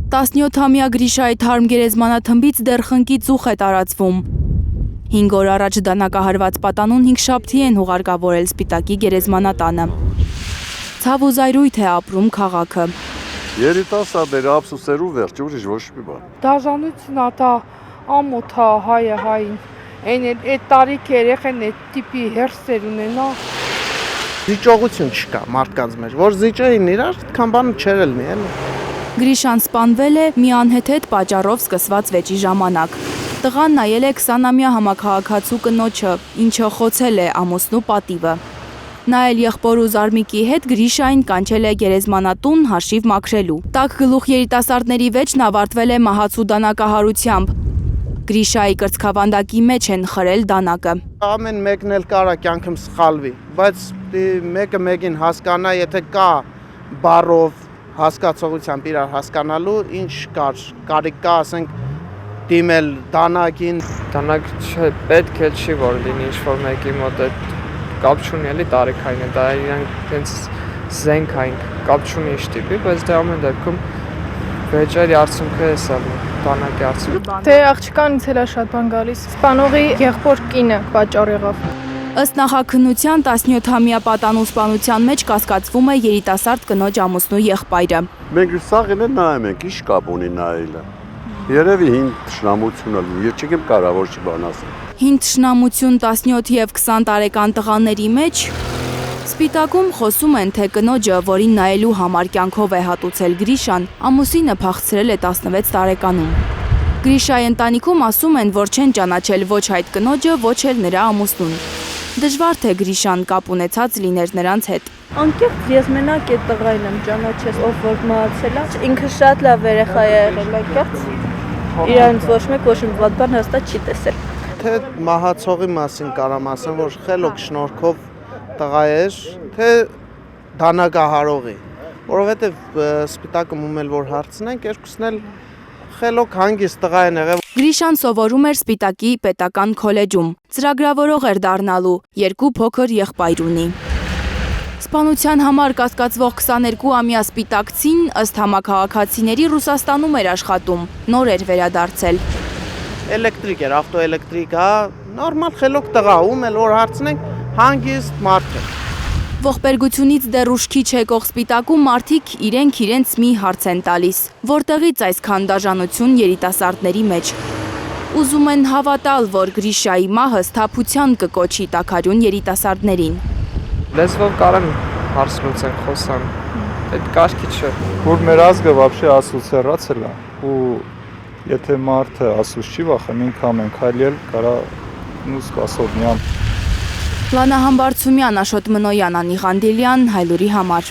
17-ամյա Գրիշայի թարմ գերեզմանաթմբից դեռ խնկի ծուխ է տարածվում։ 5 օր առաջ դանակահարված պատանուն 5 շաբթի են հուղարկավորել Սպիտակի գերեզմանատանը։ Ցավ ու զայրույթ է ապրում քաղաքը։ Երիտասարդները ափսոսերու վերջ, ուրիշ ոչ մի բան։ Դաժանությունն է, դա ամոթ է, հայը հային։ Այդ տարիք երեխեն այդ տիպի հերսեր ունենա։ Զիջողություն չկա մարդկանց մեջ, որ զիջեին իրար, այդքան բան չէր ելնի, էլի։ Գրիշան սպանվել է մի անհեթեթ պատճառով սկսված վեճի ժամանակ։ Տղան նայել է 20-ամյա համաքաղաքացու կնոջը, ինչը խոցել է ամուսնու պատիվը։ Նա էլ եղբոր ու զարմիկի հետ Գրիշային կանչել է գերեզմանատուն հաշիվ մաքրելու։ Տաք գլուխ երիտասարդների վեճն ավարտվել է մահացու դանակահարությամբ։ Գրիշայի կրծքավանդակի մեջ են խրել դանակը։ Ամեն մեկն էլ կարա կյանքում սխալվի, բայց մեկը մեկին հասկանա, եթե կա բառով հասկացողությամբ իրար հասկանալու, ինչ կարիք կա, ասենք, դիմել դանակին։ Դանակ պետք է չի, որ լինի ինչ-որ մեկի մոտ այդ կապ չունի, էլի տարիքային է, դա իրանք տենց զենքային կապ չունի ինչ տիպի, բայց դե ամեն դեպքում վեճերի արդյունքը է սա, դանակի արդյունքը։ Դե աղջկանից էլ է շատ բան գալիս, սպանողի եղբոր կինը պատճառ եղավ։ Ըստ նախաքննության 17-ամյա պատանու սպանության մեջ կասկածվում է երիտասարդ կնոջ ամուսնու եղբայրը։ Մենք սաղին էլ նայում ենք, ինչ կապ ունի նայելը։ Երևի հին թշնամություն էլ, ես չգիտեմ կարա որ չի բան ասել։ Հին թշնամություն 17 եւ 20 տարեկան տղաների մեջ Սպիտակում խոսում են, թե կնոջը, որին նայելու համար կյանքով է հատուցել Գրիշան, ամուսինը փախցրել է 16 տարեկանում։ Գրիշայի ընտանիքում ասում են, որ չեն ճանաչել ոչ այդ կնոջը, ոչ էլ նրա ամուսնուն։ Դժվար թե Գրիշան կապ ունեցած լիներ նրանց հետ։ Անկեղծ ես մենակ այդ տղային եմ ճանաչել, ով որ մահացել է։ Ինքը շատ լավ երեխա է եղել, անկեղծ։ Իրանց ոչ մեկ ոչ մի վատ բան հաստատ չի տեսել։ Թե մահացողի մասին կարամ ասեմ, որ խելոք շնորհքով տղա էր, թե դանակահարողի, որովհետև Սպիտակում ումել որ հարցնենք, երկուսն էլ խելոք հանգիստ տղա են եղել։ Գրիշան սովորում էր Սպիտակի պետական քոլեջում, ծրագրավորող էր դառնալու, 2 փոքր եղբայր ունի։ Սպանության համար կասկածվող 22-ամյա սպիտակցին ըստ համաքաղաքացիների Ռուսաստանում էր աշխատում, նոր էր վերադարձել։ Էլեկտրիկ էր, ավտոէլեկտրիկ, նորմալ խելոք տղա, ում էլ որ հարցնենք, հանգիստ մարդ է։ Ողբերգությունից դեռ ուշքի չեկող Սպիտակում մարդիկ իրենց մի հարց են տալիս, որտեղից այսքան դաժանություն երիտասարդների մեջ։ Ուզում են հավատալ, որ Գրիշայի մահը սթափության կկոչի տաքարյուն երիտասարդներին։ Լեզվով կարան հարցնուցեն, խոսան, այդ կարգի չէ։ Որ մեր ազգը вообще ասոցիացել է, ու եթե մարդը ասուց չի վախենում, ինքան ենք հայլել, կարա նու սպասովնյան։ Լանա Համբարձումյան, Աշոտ Մնոյան, Անի Ղանդիլյան, Հայլուրի համար։